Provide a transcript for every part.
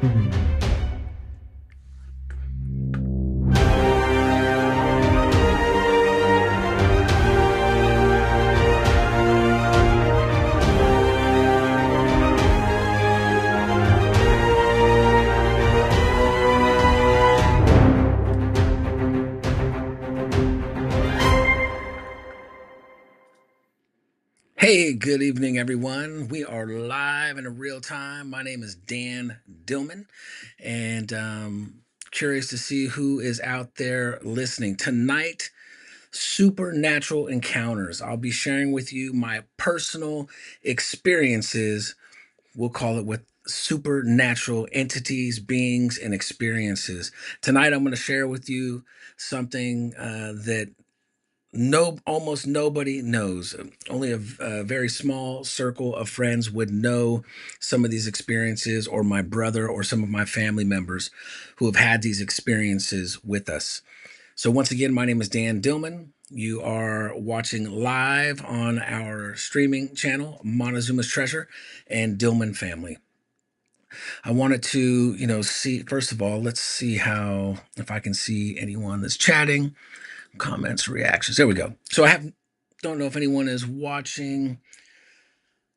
Hey, good evening, everyone. We are live in real time. My name is Dan Dillman, and curious to see who is out there listening. Tonight, supernatural encounters. I'll be sharing with you my personal experiences. We'll call it with supernatural entities, beings, and experiences. Tonight, I'm going to share with you something that almost nobody knows. Only a very small circle of friends would know some of these experiences, or my brother or some of my family members who have had these experiences with us. So once again, my name is Dan Dillman. You are watching live on our streaming channel, Montezuma's Treasure and Dillman Family. I wanted to, see, first of all, let's see how, if I can see anyone that's chatting. Comments, reactions. There we go. So don't know if anyone is watching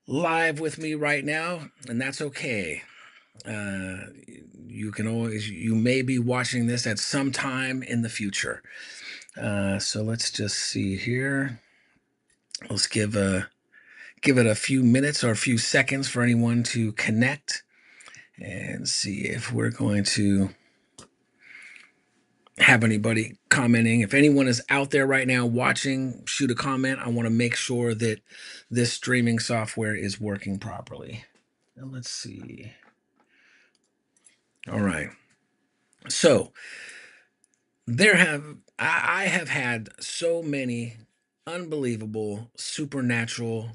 live with me right now, and that's okay. Uh, you may be watching this at some time in the future. So let's just see here. Let's give it a few minutes or a few seconds for anyone to connect and see if we're going to have anybody commenting. If anyone is out there right now watching, shoot a comment. I want to make sure that this streaming software is working properly. And let's see. All right. So I have had so many unbelievable supernatural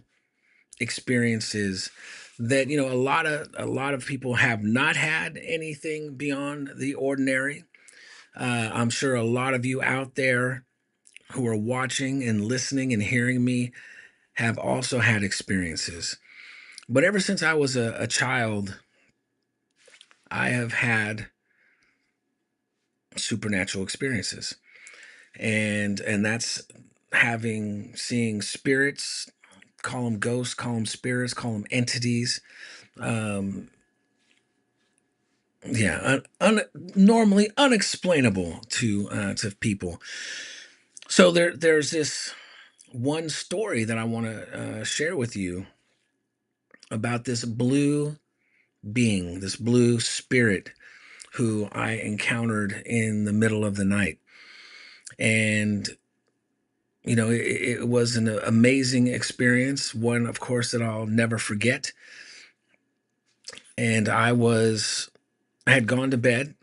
experiences that a lot of people have not had anything beyond the ordinary. I'm sure a lot of you out there who are watching and listening and hearing me have also had experiences. But ever since I was a child, I have had supernatural experiences. And that's seeing spirits, call them ghosts, call them spirits, call them entities. Um, yeah, normally unexplainable to people. So there's this one story that I want to share with you about this blue being, this blue spirit who I encountered in the middle of the night. And, it was an amazing experience, one, of course, that I'll never forget. And I had gone to bed.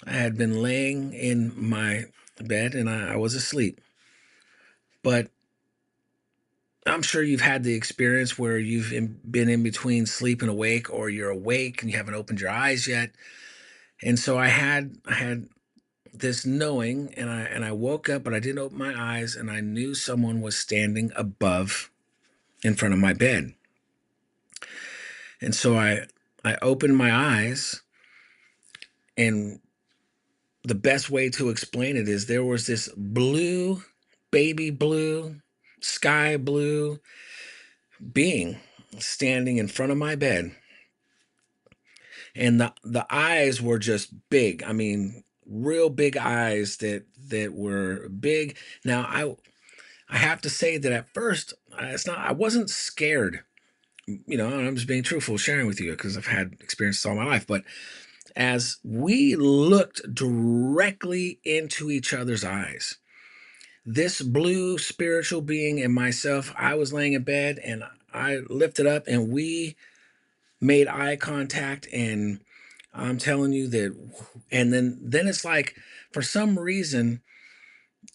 I had been laying in my bed and I was asleep. But I'm sure you've had the experience where been in between sleep and awake, or you're awake and you haven't opened your eyes yet. And so I had this knowing, and I woke up, but I didn't open my eyes, and I knew someone was standing above in front of my bed. And so I opened my eyes, and the best way to explain it is there was this blue, baby blue, sky blue being standing in front of my bed, and the eyes were just big. I mean, real big eyes that were big. Now I have to say that at first, I wasn't scared. I'm just being truthful, sharing with you because I've had experiences all my life. But as we looked directly into each other's eyes, this blue spiritual being and myself, I was laying in bed and I lifted up and we made eye contact. And I'm telling you that, and then it's like, for some reason,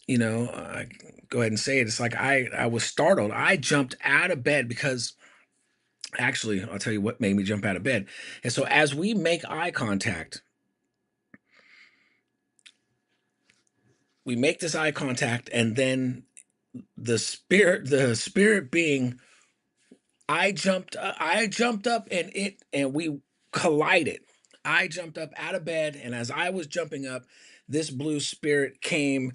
I go ahead and say it. It's like I was startled. I jumped out of bed because, actually, I'll tell you what made me jump out of bed. And so as we make eye contact, we make this eye contact, and then the spirit being, I jumped up and we collided. I jumped up out of bed, and as I was jumping up, this blue spirit came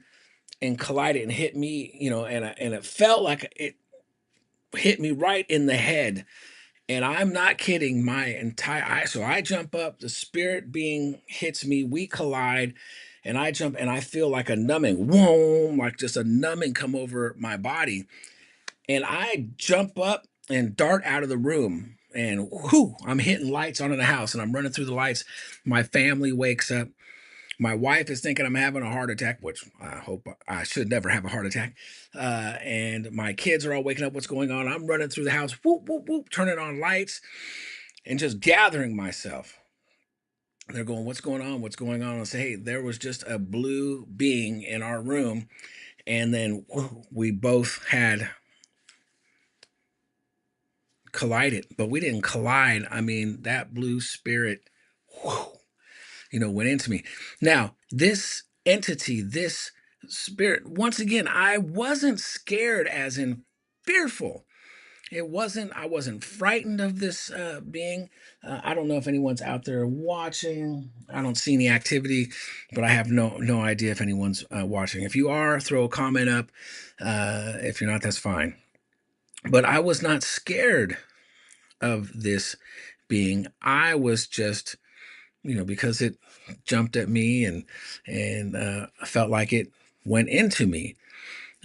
and collided and hit me, and it felt like it hit me right in the head. And I'm not kidding, my entire eye. So I jump up, the spirit being hits me, we collide, and I jump and I feel like a numbing, whoa, like just a numbing come over my body. And I jump up and dart out of the room. And whoo, I'm hitting lights on in the house and I'm running through the lights. My family wakes up. My wife is thinking I'm having a heart attack, which I hope I should never have a heart attack. And my kids are all waking up. What's going on? I'm running through the house, whoop, whoop, whoop, turning on lights and just gathering myself. They're going, what's going on? What's going on? I say, hey, there was just a blue being in our room. And then we both had collided, but we didn't collide. I mean, that blue spirit, whew, went into me. Now, this entity, this spirit, once again, I wasn't scared as in fearful. I wasn't frightened of this being. I don't know if anyone's out there watching. I don't see any activity, but I have no idea if anyone's watching. If you are, throw a comment up. If you're not, that's fine. But I was not scared of this being. I was just, because it jumped at me and I felt like it went into me.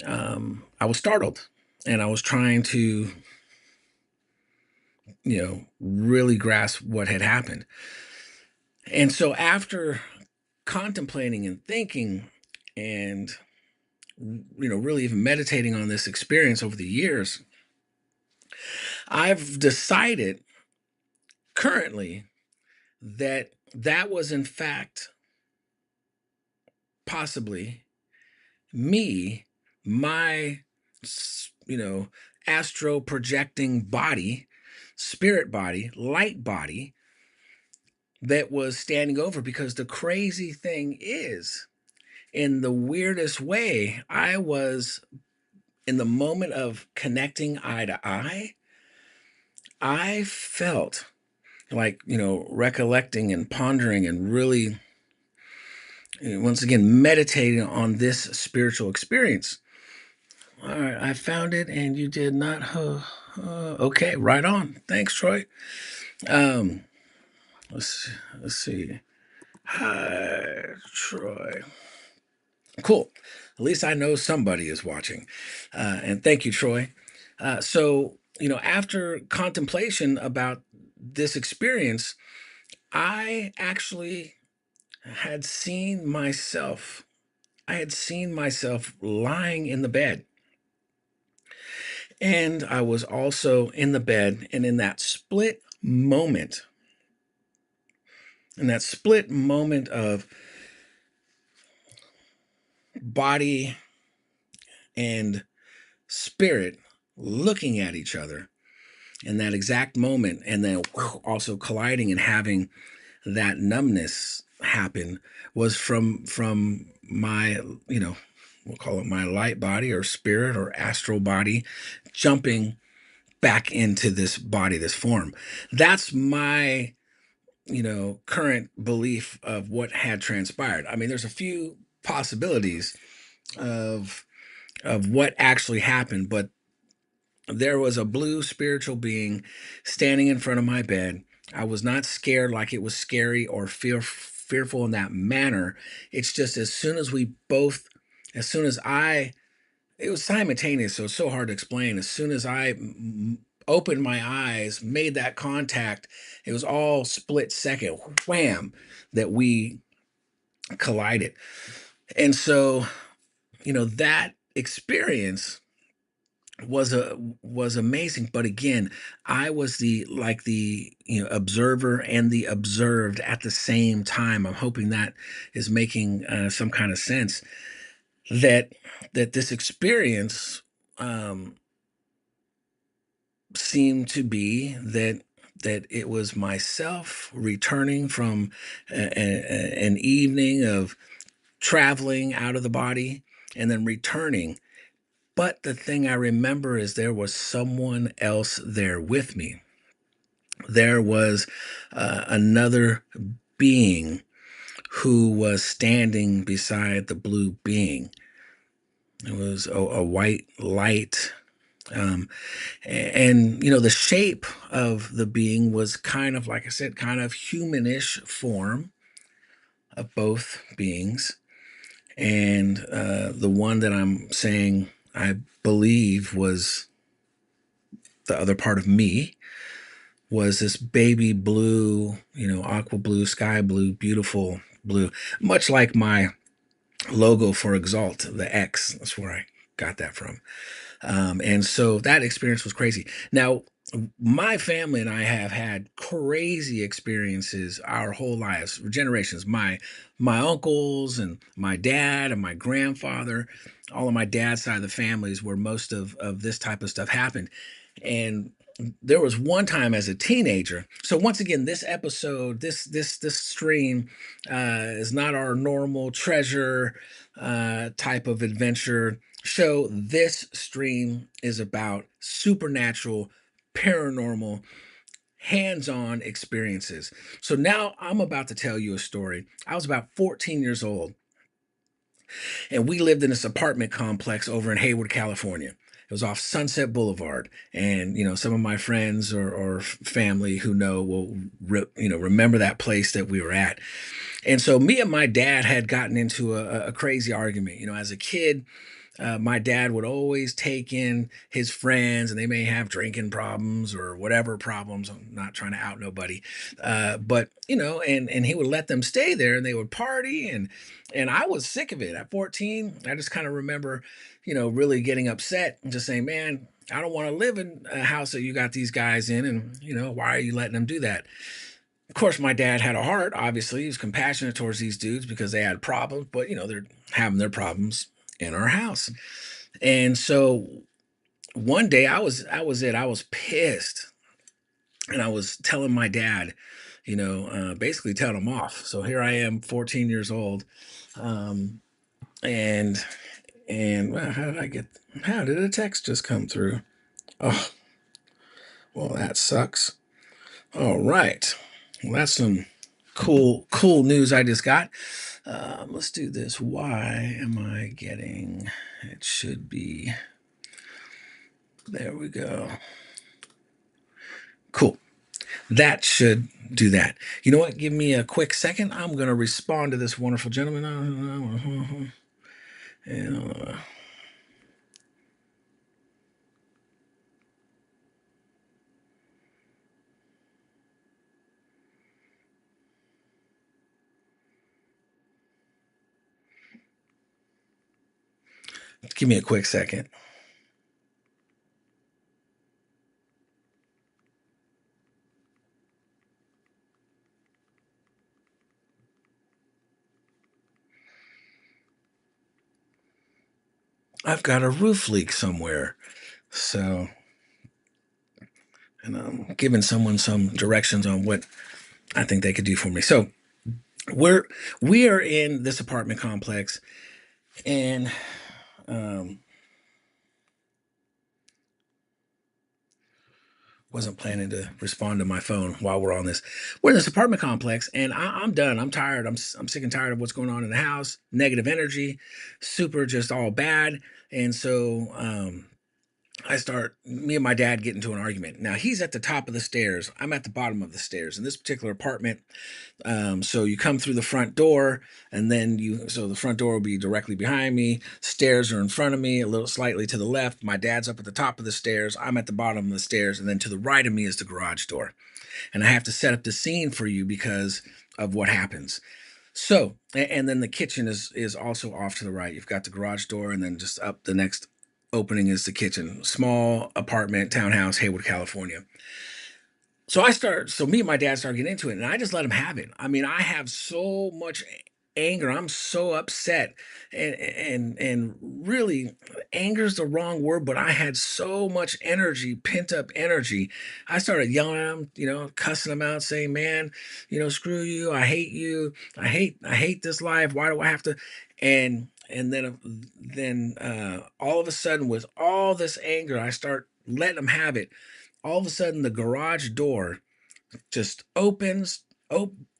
I was startled, and I was trying to, really grasp what had happened. And so after contemplating and thinking and, really even meditating on this experience over the years, I've decided currently that that was in fact possibly me, my, astro projecting body, spirit body, light body that was standing over. Because the crazy thing is, in the weirdest way, I was in the moment of connecting eye to eye, I felt like, recollecting and pondering and really, once again, meditating on this spiritual experience. All right, I found it and you did not. Okay, right on. Thanks, Troy. Um, let's see. Hi, Troy. Cool. At least I know somebody is watching. And thank you, Troy. So, after contemplation about this experience, I actually had seen myself. I had seen myself lying in the bed. And I was also in the bed. And in that split moment of body and spirit looking at each other in that exact moment, and then also colliding and having that numbness happen, was from my, we'll call it my light body or spirit or astral body, jumping back into this body, this form. That's my, current belief of what had transpired. I mean, there's a few possibilities of what actually happened, but there was a blue spiritual being standing in front of my bed. I was not scared like it was scary or fearful in that manner. It's just as soon as I, it was simultaneous, so it's so hard to explain. As soon as I opened my eyes, made that contact, it was all split second, wham, that we collided. And so, that experience was amazing. But again, I was the observer and the observed at the same time. I'm hoping that is making some kind of sense, that this experience um seemed to be that it was myself returning from an evening of traveling out of the body and then returning. But the thing I remember is there was someone else there with me. There was another being who was standing beside the blue being. It was a white light. Um, and, the shape of the being was kind of, like I said, kind of humanish form of both beings. And the one that I'm saying I believe was the other part of me was this baby blue, aqua blue, sky blue, beautiful blue, much like my logo for Exalt, the X. That's where I got that from. And so that experience was crazy. Now, my family and I have had crazy experiences our whole lives, for generations. My uncles and my dad and my grandfather, all of my dad's side of the families where most of this type of stuff happened. And there was one time as a teenager. So once again, this episode, this stream, is not our normal treasure type of adventure show. This stream is about supernatural, paranormal, hands-on experiences. So now I'm about to tell you a story. I was about 14 years old, and we lived in this apartment complex over in Hayward, California. It was off Sunset Boulevard, and some of my friends or family who know will remember that place that we were at. And so me and my dad had gotten into a crazy argument. As a kid, my dad would always take in his friends, and they may have drinking problems or whatever problems. I'm not trying to out nobody, but and he would let them stay there, and they would party, and I was sick of it. At 14, I just kind of remember, really getting upset and just saying, "Man, I don't want to live in a house that you got these guys in, and why are you letting them do that?" Of course, my dad had a heart. Obviously, he was compassionate towards these dudes because they had problems, but they're having their problems in our house. And so one day I was pissed, and I was telling my dad, basically telling him off. So here I am, 14 years old, um, and well, how did a text just come through? Oh, well, that sucks. All right, well, that's some cool news I just got. Let's do this. Why am I getting? It should be. There we go. Cool. That should do that. You know what? Give me a quick second. I'm going to respond to this wonderful gentleman. And, give me a quick second. I've got a roof leak somewhere. So, and I'm giving someone some directions on what I think they could do for me. So, we're we are in this apartment complex, and um, wasn't planning to respond to my phone while we're on this. We're in this apartment complex, and I'm done. I'm tired. I'm sick and tired of what's going on in the house. Negative energy, super, just all bad. And so me and my dad get into an argument. Now he's at the top of the stairs. I'm at the bottom of the stairs in this particular apartment. So you come through the front door, and then so the front door will be directly behind me. Stairs are in front of me, a little slightly to the left. My dad's up at the top of the stairs. I'm at the bottom of the stairs, and then to the right of me is the garage door. And I have to set up the scene for you because of what happens. So, and then the kitchen is also off to the right. You've got the garage door, and then just up the next opening is the kitchen. Small apartment, townhouse, Hayward, California. So me and my dad started getting into it, and I just let him have it. I mean, I have so much anger. I'm so upset, and really, anger is the wrong word, but I had so much energy, pent up energy. I started yelling at him, cussing him out, saying, "Man, screw you. I hate you. I hate this life. Why do I have to?" And then all of a sudden, with all this anger, I start letting him have it. All of a sudden, the garage door just opens,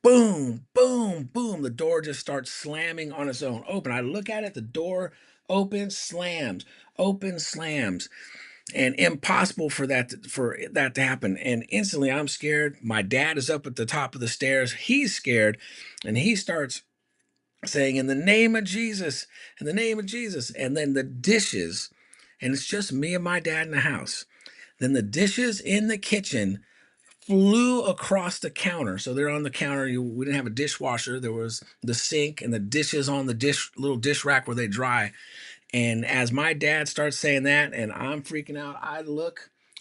boom, boom, boom. The door just starts slamming on its own. Open. I look at it, the door open, slams, and impossible for that to happen. And instantly I'm scared. My dad is up at the top of the stairs. He's scared, and he starts saying, in the name of Jesus, in the name of Jesus. And then the dishes, and it's just me and my dad in the house. Then the dishes in the kitchen flew across the counter. So they're on the counter. We didn't have a dishwasher. There was the sink and the dishes on the little dish rack where they dry. And as my dad starts saying that, and I'm freaking out,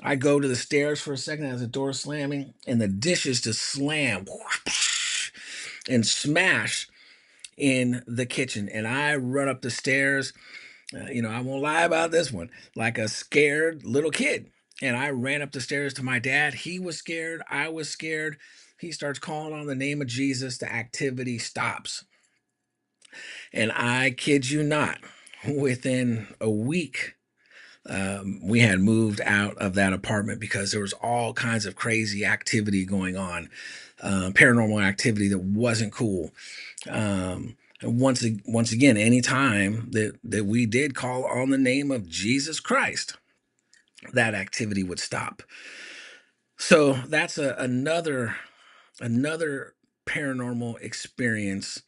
I go to the stairs for a second as the door slamming, and the dishes just slam and smash in the kitchen. And I run up the stairs. I won't lie about this one, like a scared little kid. And I ran up the stairs to my dad. He was scared. I was scared. He starts calling on the name of Jesus. The activity stops. And I kid you not, within a week, we had moved out of that apartment because there was all kinds of crazy activity going on, paranormal activity that wasn't cool. And once again, anytime that we did call on the name of Jesus Christ, that activity would stop. So that's another paranormal experience,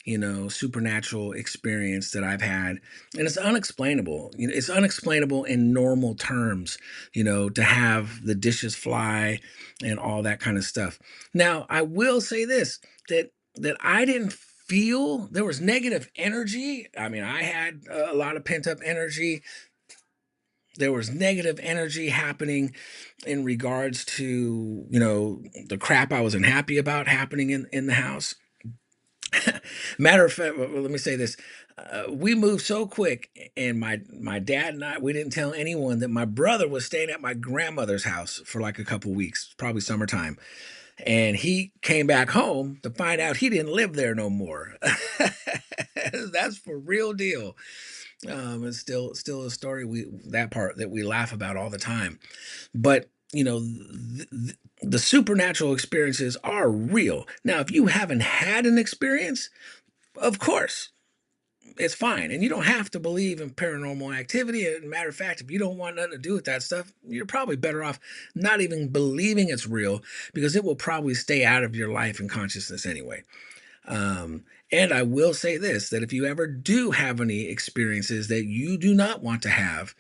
supernatural experience that I've had. And it's unexplainable. It's unexplainable in normal terms, to have the dishes fly and all that kind of stuff. Now, I will say this, that I didn't feel there was negative energy. I mean, I had a lot of pent up energy. There was negative energy happening in regards to, the crap I wasn't happy about happening in the house. Matter of fact, well, let me say this: we moved so quick, and my dad and I, we didn't tell anyone that my brother was staying at my grandmother's house for like a couple weeks, probably summertime, and he came back home to find out he didn't live there no more. That's for real deal. It's still a story that part that we laugh about all the time, but the supernatural experiences are real. Now, if you haven't had an experience, of course, it's fine. And you don't have to believe in paranormal activity. As a matter of fact, if you don't want nothing to do with that stuff, you're probably better off not even believing it's real, because it will probably stay out of your life and consciousness anyway. And I will say this, that if you ever do have any experiences that you do not want to have,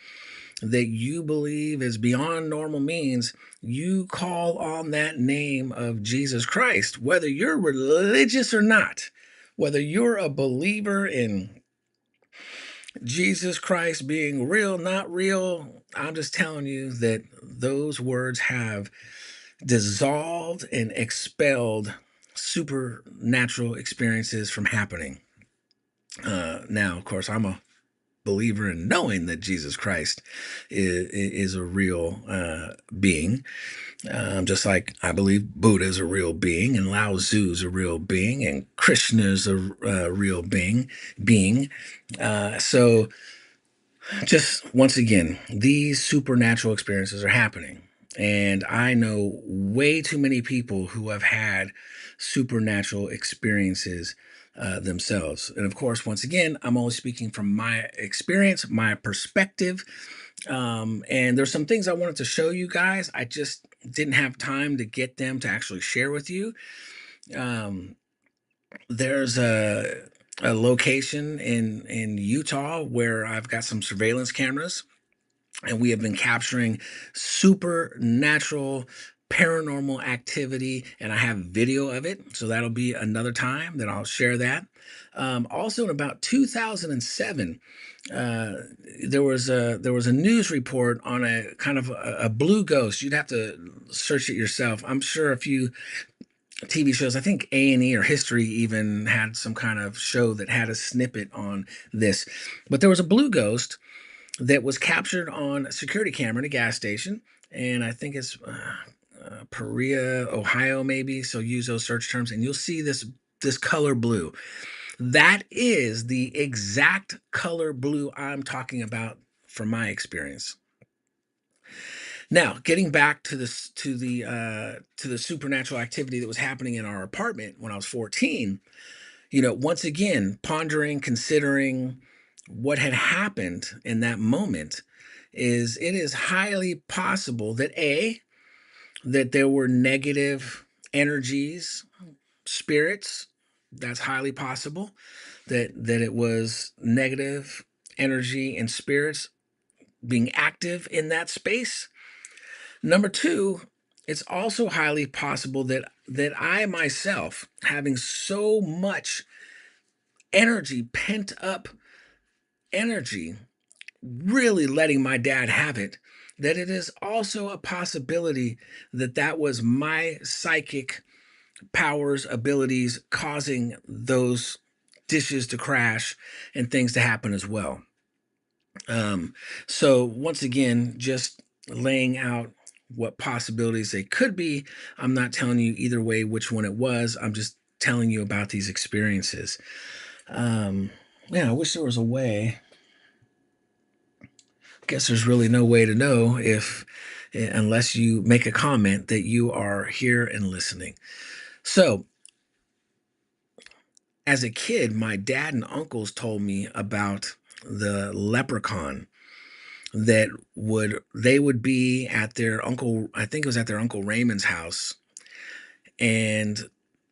that you believe is beyond normal means, you call on that name of Jesus Christ, whether you're religious or not, whether you're a believer in Jesus Christ being real, not real. I'm just telling you that those words have dissolved and expelled supernatural experiences from happening. Now, of course, I'm a believer in knowing that Jesus Christ is a real being. Just like I believe Buddha is a real being, and Lao Tzu is a real being, and Krishna is a real being. So just once again, these supernatural experiences are happening. And I know way too many people who have had supernatural experiences themselves. And of course, once again, I'm only speaking from my experience, my perspective. And there's some things I wanted to show you guys. I just didn't have time to get them to actually share with you. Um, there's a location in Utah where I've got some surveillance cameras, and we have been capturing supernatural paranormal activity, and I have video of it, so that'll be another time that I'll share that. Also in about 2007, uh, there was a news report on a kind of a blue ghost. You'd have to search it yourself. I'm sure a few TV shows, I think A&E or History even had some kind of show that had a snippet on this. But there was a blue ghost that was captured on a security camera in a gas station. And I think it's Peoria, Ohio, maybe. So use those search terms, and you'll see this color blue. That is the exact color blue I'm talking about from my experience. Now, getting back to this to the supernatural activity that was happening in our apartment when I was 14, once again, pondering, considering what had happened in that moment, is it is highly possible that that there were negative energies, spirits. That's highly possible that it was negative energy and spirits being active in that space. Number two, it's also highly possible that I myself, having so much energy, pent up energy, really letting my dad have it, that it is also a possibility that that was my psychic powers, abilities causing those dishes to crash and things to happen as well. Um, so once again, just laying out what possibilities they could be. I'm not telling you either way which one it was. I'm just telling you about these experiences. Um, yeah, I wish there was a way. I guess there's really no way to know if, unless you make a comment that you are here and listening. So, as a kid, my dad and uncles told me about the leprechaun that they would be at their uncle, I think it was at their uncle Raymond's house, and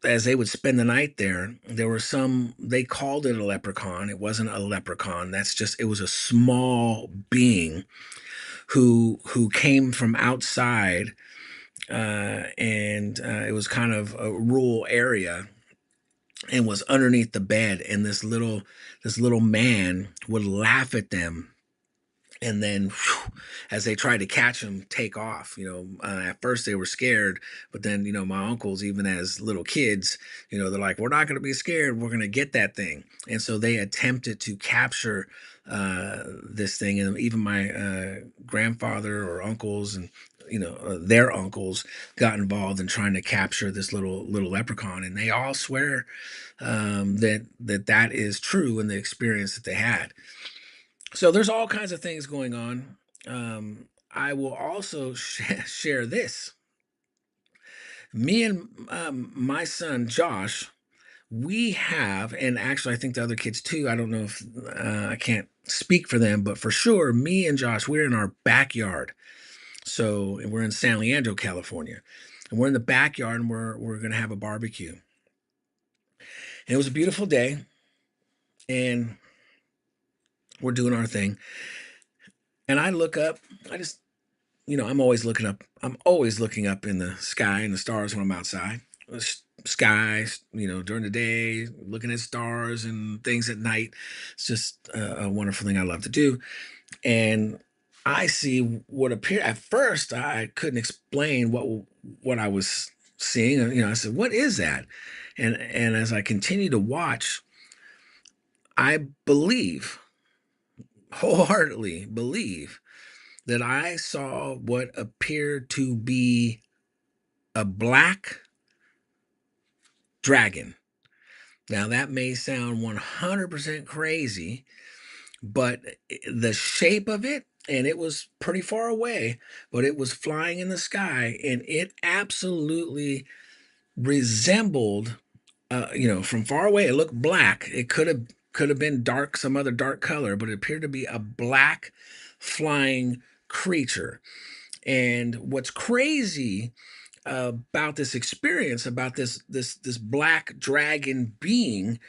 as they would spend the night there were some, they called it a leprechaun. It wasn't a leprechaun. That's just, it was a small being who came from outside, and it was kind of a rural area, and was underneath the bed, and this little man would laugh at them, and then whew, as they tried to catch him, take off. At first they were scared, but then my uncles, even as little kids, they're like, we're not going to be scared, we're going to get that thing. And so they attempted to capture this thing, and even my grandfather or uncles and their uncles got involved in trying to capture this little leprechaun, and they all swear that is true in the experience that they had. So there's all kinds of things going on. I will also share this. Me and my son Josh, we have, and actually I think the other kids too. I don't know if I can't speak for them, but for sure, me and Josh, we're in our backyard. So and we're in San Leandro, California, and we're in the backyard, and we're gonna have a barbecue. And it was a beautiful day, and we're doing our thing. And I look up. I just I'm always looking up. I'm always looking up in the sky and the stars when I'm outside. Skies, during the day, looking at stars and things at night. It's just a wonderful thing I love to do. And I see what appeared at first. I couldn't explain what I was seeing. I said, "What is that?" And as I continue to watch, I believe, wholeheartedly believe, that I saw what appeared to be a black dragon. Now, that may sound 100% crazy, but the shape of it, and it was pretty far away, but it was flying in the sky, and it absolutely resembled, from far away, it looked black. It could have been dark, some other dark color, but it appeared to be a black flying creature. And what's crazy about this experience, about this black dragon being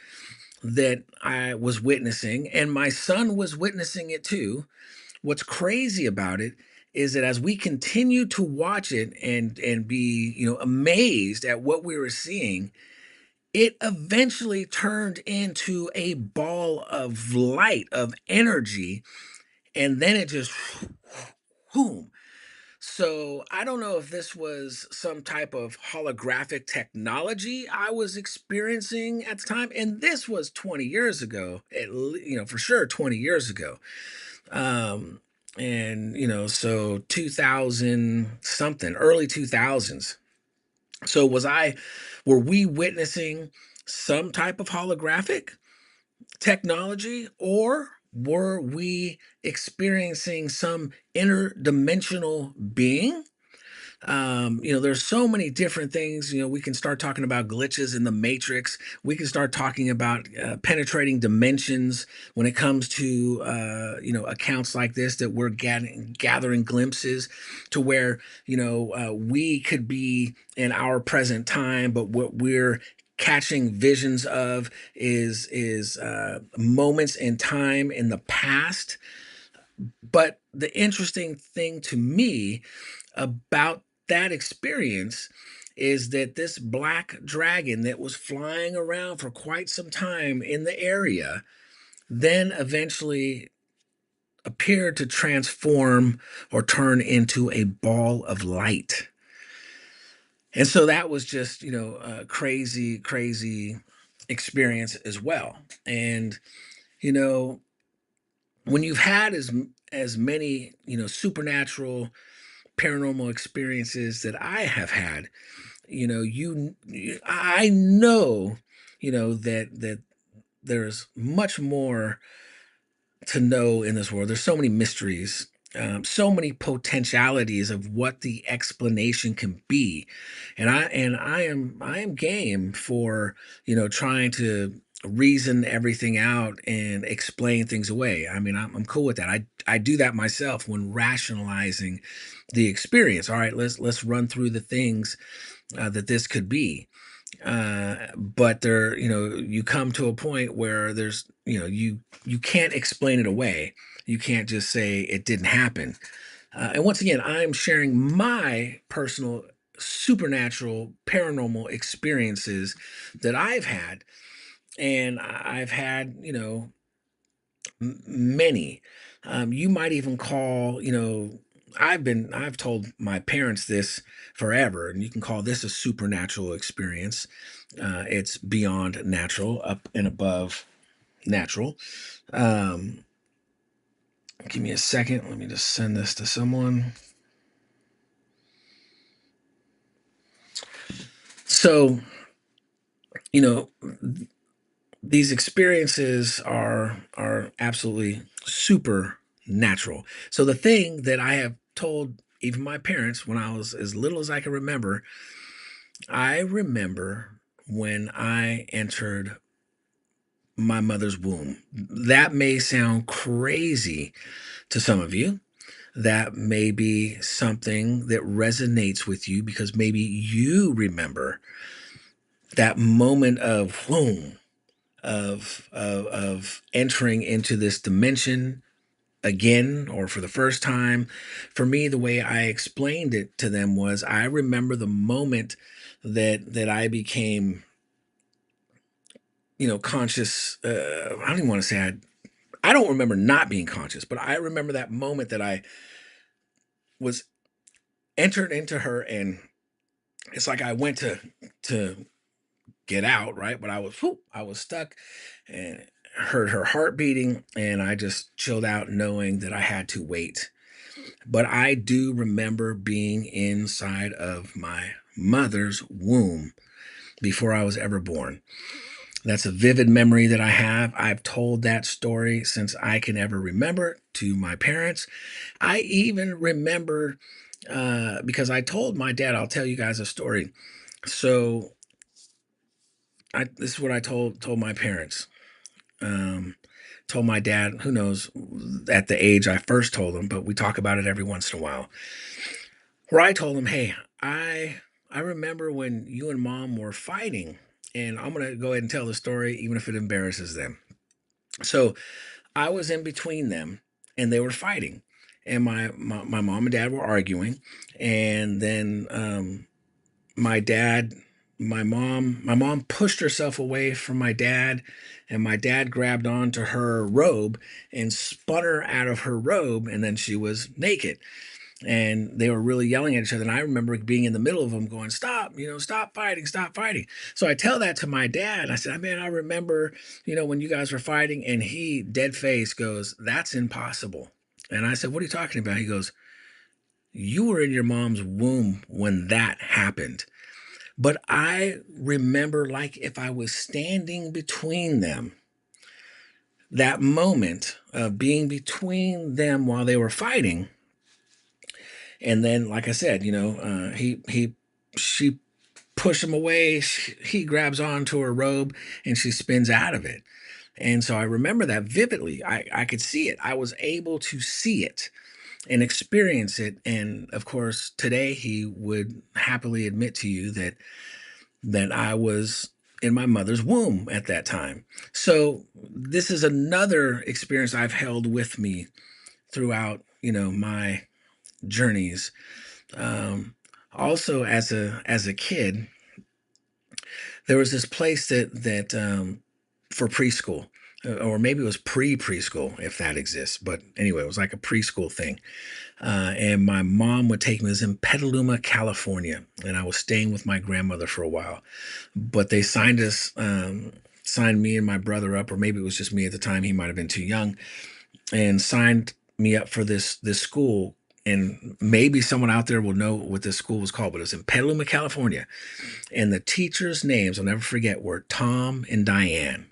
that I was witnessing, and my son was witnessing it too. What's crazy about it is that as we continued to watch it and be amazed at what we were seeing, it eventually turned into a ball of light, of energy, and then it just boom. So I don't know if this was some type of holographic technology I was experiencing at the time, and this was 20 years ago, for sure 20 years ago. And so 2000 something, early 2000s. So were we witnessing some type of holographic technology, or Were we experiencing some interdimensional being? There's so many different things. We can start talking about glitches in the matrix. We can start talking about penetrating dimensions when it comes to accounts like this, that we're gathering glimpses to where we could be in our present time, but what we're catching visions of is moments in time in the past. But the interesting thing to me about that experience is that this black dragon that was flying around for quite some time in the area then eventually appeared to transform or turn into a ball of light. And so that was just, a crazy, crazy experience as well. And, you know, when you've had as many, supernatural paranormal experiences that I have had, I know, that there's much more to know in this world. There's so many mysteries, so many potentialities of what the explanation can be, and I am game for trying to reason everything out and explain things away. I mean, I'm cool with that. I do that myself when rationalizing the experience. All right, let's run through the things that this could be. But there, you come to a point where there's, you can't explain it away. You can't just say it didn't happen. And once again, I'm sharing my personal supernatural paranormal experiences that I've had, and I've had, many. You might even call, I've told my parents this forever, and you can call this a supernatural experience. It's beyond natural, up and above natural. Um, Give me a second. Let me just send this to someone. So, you know, these experiences are absolutely supernatural. So the thing that I have told even my parents when I was as little as I can remember, I remember when I entered my mother's womb. That may sound crazy to some of you. That may be something that resonates with you because maybe you remember that moment of womb, of entering into this dimension again or for the first time. For me, the way I explained it to them was I remember the moment that I became, conscious. I don't even want to say I don't remember not being conscious, but I remember that moment that I was entered into her, and it's like I went to get out, right? But I was stuck and heard her heart beating, and I just chilled out knowing that I had to wait. But I do remember being inside of my mother's womb before I was ever born. That's a vivid memory that I have. I've told that story since I can ever remember to my parents. I even remember because I told my dad, I'll tell you guys a story. So this is what I told my parents. Um, Told my dad, who knows, at the age I first told him, but we talk about it every once in a while. Where I told him, hey, I remember when you and mom were fighting, and I'm gonna go ahead and tell the story, even if it embarrasses them. So I was in between them, and they were fighting, and my mom and dad were arguing, and then my mom pushed herself away from my dad, and my dad grabbed onto her robe and spun her out of her robe, and then she was naked, and they were really yelling at each other. And I remember being in the middle of them going, stop, stop fighting, stop fighting. So I tell that to my dad. I said, man, I remember, when you guys were fighting. And he, dead face, goes, that's impossible. And I said, what are you talking about? He goes, you were in your mom's womb when that happened. But I remember like if I was standing between them, that moment of being between them while they were fighting, and then, like I said, she pushed him away. He grabs onto her robe, and she spins out of it. And so I remember that vividly. I could see it. I was able to see it and experience it. And of course, today he would happily admit to you that I was in my mother's womb at that time. So this is another experience I've held with me throughout, my journeys. Um, Also, as a kid, there was this place that for preschool, or maybe it was preschool, if that exists. But anyway, it was like a preschool thing. And my mom would take me. It was in Petaluma, California, and I was staying with my grandmother for a while. But they signed me and my brother up, or maybe it was just me at the time. He might have been too young, and signed me up for this school. And maybe someone out there will know what this school was called, but it was in Petaluma, California. And the teachers' names, I'll never forget, were Tom and Diane.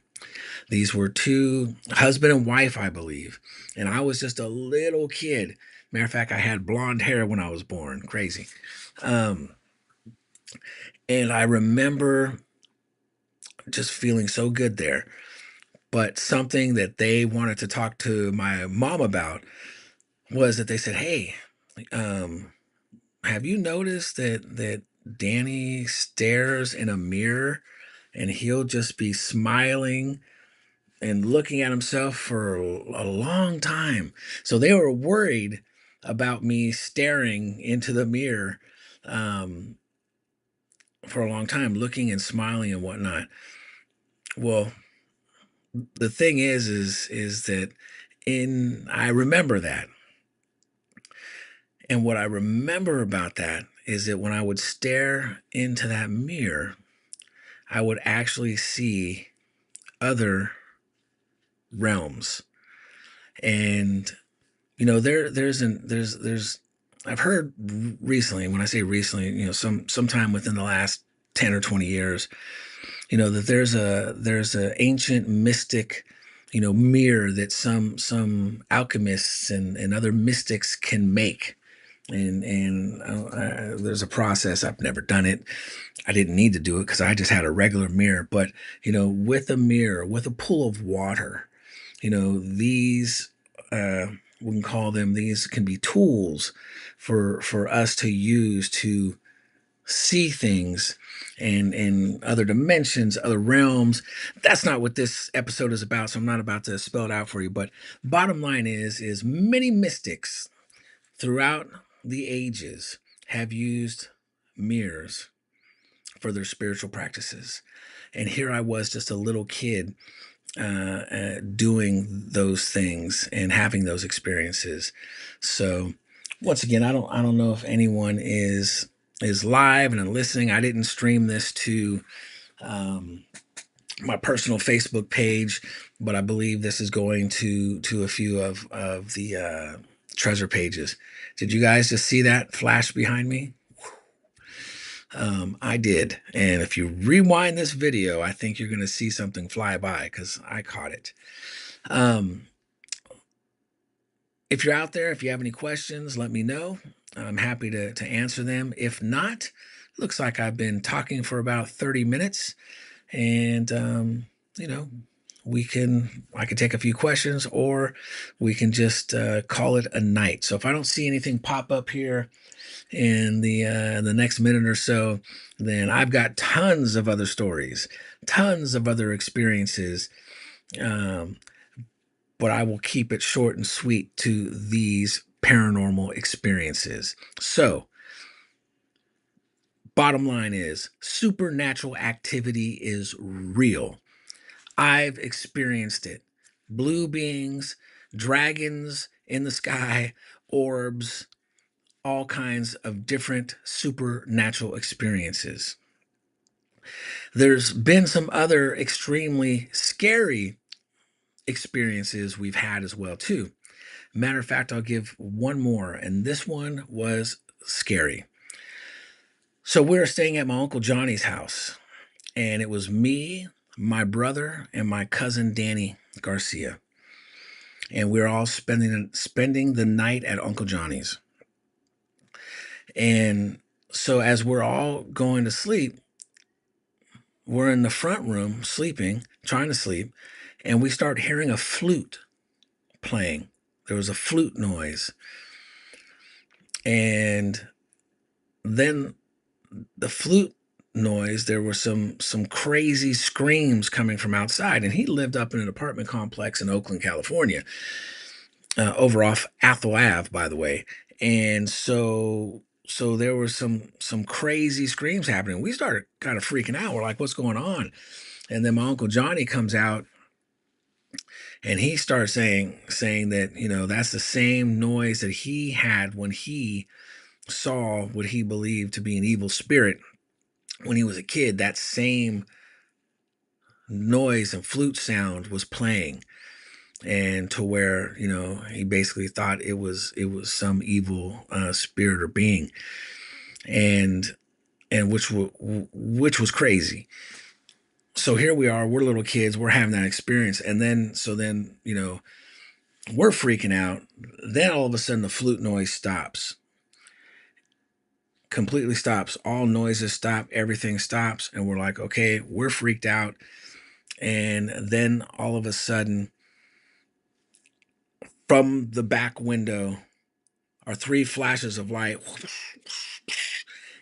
These were two husband and wife, I believe. And I was just a little kid. Matter of fact, I had blonde hair when I was born. Crazy. Um, and I remember just feeling so good there. But something that they wanted to talk to my mom about was that they said, "Hey, um, have you noticed that Danny stares in a mirror and he'll just be smiling and looking at himself for a long time?" So they were worried about me staring into the mirror um, for a long time, looking and smiling and whatnot. Well, the thing is that in I remember that, and what I remember about that is that when I would stare into that mirror, I would actually see other realms. And there's I've heard recently, when I say recently, sometime within the last 10 or 20 years, that there's a ancient mystic, mirror that some alchemists and other mystics can make. And there's a process. I've never done it. I didn't need to do it because I just had a regular mirror. But with a mirror, with a pool of water, these we can call them, these can be tools for us to use to see things and other dimensions, other realms. That's not what this episode is about, so I'm not about to spell it out for you. But bottom line is many mystics throughout the ages have used mirrors for their spiritual practices. And here I was, just a little kid, doing those things and having those experiences. So once again, I don't know if anyone is live and listening. I didn't stream this to um, my personal Facebook page, but I believe this is going to a few of the treasure pages. Did you guys just see that flash behind me? I did. And if you rewind this video, I think you're going to see something fly by because I caught it. Um, if you're out there, if you have any questions, let me know. I'm happy to answer them. If not, looks like I've been talking for about 30 minutes. And, you know, I can take a few questions, or we can just call it a night. So if I don't see anything pop up here in the next minute or so, then I've got tons of other stories, tons of other experiences. Um, but I will keep it short and sweet to these paranormal experiences. So, bottom line is supernatural activity is real. I've experienced it. Blue beings, dragons in the sky, orbs, all kinds of different supernatural experiences. There's been some other extremely scary experiences we've had as well too. Matter of fact, I'll give one more, and this one was scary. So we were staying at my Uncle Johnny's house, and it was me, my brother, and my cousin Danny Garcia. and we're all spending the night at Uncle Johnny's. And so as we're all going to sleep, we're in the front room sleeping, trying to sleep, and we start hearing a flute playing. There was a flute noise. And then the flute noise, there were some crazy screams coming from outside. And he lived up in an apartment complex in Oakland, California, over off Athol Ave, by the way. And so there were some crazy screams happening. We started kind of freaking out. We're like, what's going on? And then my Uncle Johnny comes out and he starts saying that, that's the same noise that he had when he saw what he believed to be an evil spirit when he was a kid. That same noise and flute sound was playing, and to where he basically thought it was some evil spirit or being, and which was crazy. So here we are, we're little kids, we're having that experience, and then we're freaking out. Then all of a sudden the flute noise stops, completely stops. All noises stop, everything stops, and we're like, okay, we're freaked out. And then all of a sudden, from the back window are three flashes of light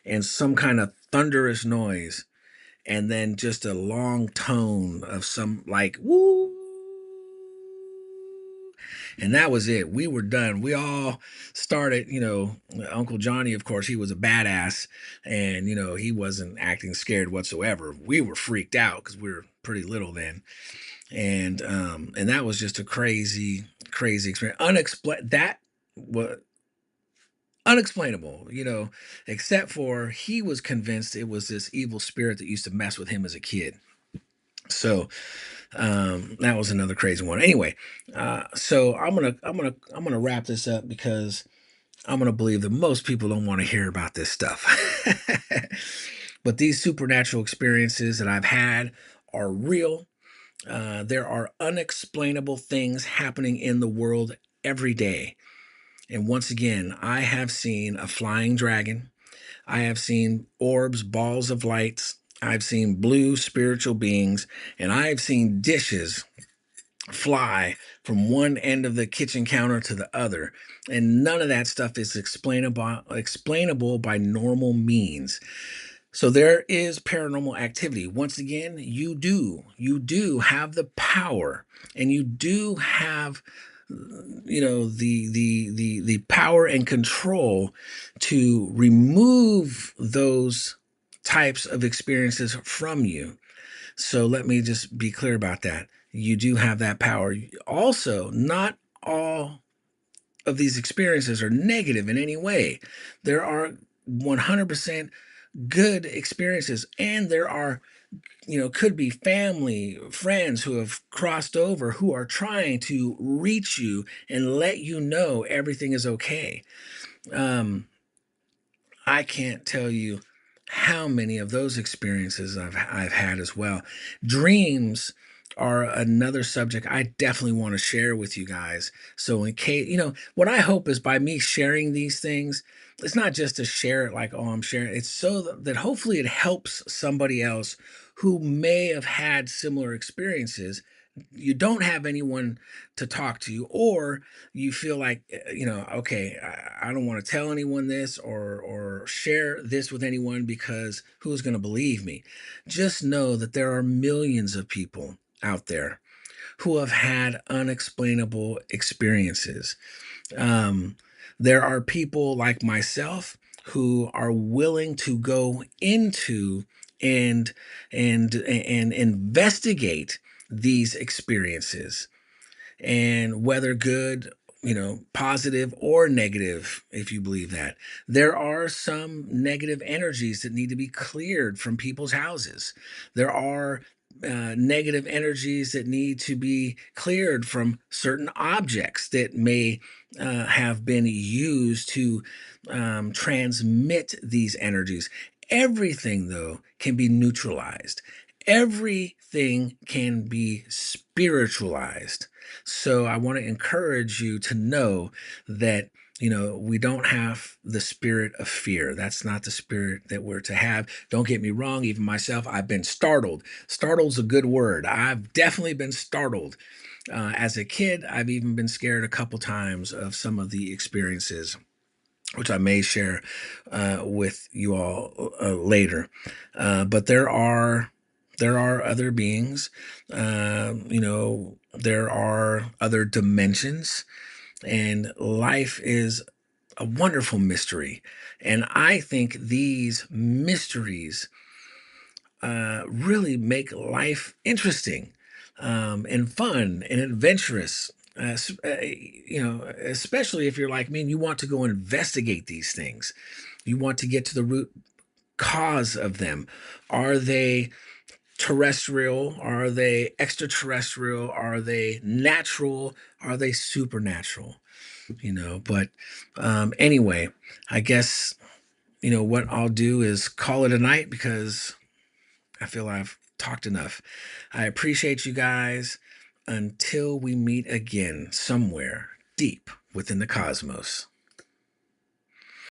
and some kind of thunderous noise, and then just a long tone of some like woo. And that was it. We were done. We all started, Uncle Johnny, of course, he was a badass, and, he wasn't acting scared whatsoever. We were freaked out because we were pretty little then. And that was just a crazy, crazy experience. That was unexplainable, except for he was convinced it was this evil spirit that used to mess with him as a kid. So that was another crazy one. Anyway, so I'm gonna wrap this up because I'm gonna believe that most people don't want to hear about this stuff. But these supernatural experiences that I've had are real. There are unexplainable things happening in the world every day. And once again, I have seen a flying dragon. I have seen orbs, balls of lights. I've seen blue spiritual beings, and I've seen dishes fly from one end of the kitchen counter to the other. And none of that stuff is explainable by normal means. So there is paranormal activity. Once again, you do have the power, and you do have the power and control to remove those types of experiences from you. So let me just be clear about that. You do have that power. Also, not all of these experiences are negative in any way. There are 100% good experiences, and there are, could be family, friends who have crossed over who are trying to reach you and let you know everything is okay. Um, I can't tell you how many of those experiences I've had as well. Dreams are another subject I definitely want to share with you guys. So in case, what I hope is by me sharing these things, it's not just to share it like, oh, I'm sharing. It's so that hopefully it helps somebody else who may have had similar experiences. You don't have anyone to talk to, or you feel like, okay, I don't want to tell anyone this or share this with anyone because who's going to believe me? Just know that there are millions of people out there who have had unexplainable experiences. um, there are people like myself who are willing to go into and and investigate these experiences, and whether good, positive or negative, if you believe that. There are some negative energies that need to be cleared from people's houses. There are negative energies that need to be cleared from certain objects that may have been used to transmit these energies. Everything, though, can be neutralized. Everything can be spiritualized. So I want to encourage you to know that, we don't have the spirit of fear. That's not the spirit that we're to have. Don't get me wrong, even myself, I've been startled. Startled's a good word. I've definitely been startled. As a kid, I've even been scared a couple times of some of the experiences, which I may share with you all later. But there are other beings. There are other dimensions, and life is a wonderful mystery. And I think these mysteries really make life interesting, and fun and adventurous. Especially if you're like me and you want to go investigate these things. You want to get to the root cause of them. Are they terrestrial? Are they extraterrestrial? Are they natural? Are they supernatural? But anyway, I guess, what I'll do is call it a night because I feel I've talked enough. I appreciate you guys. Until we meet again somewhere deep within the cosmos.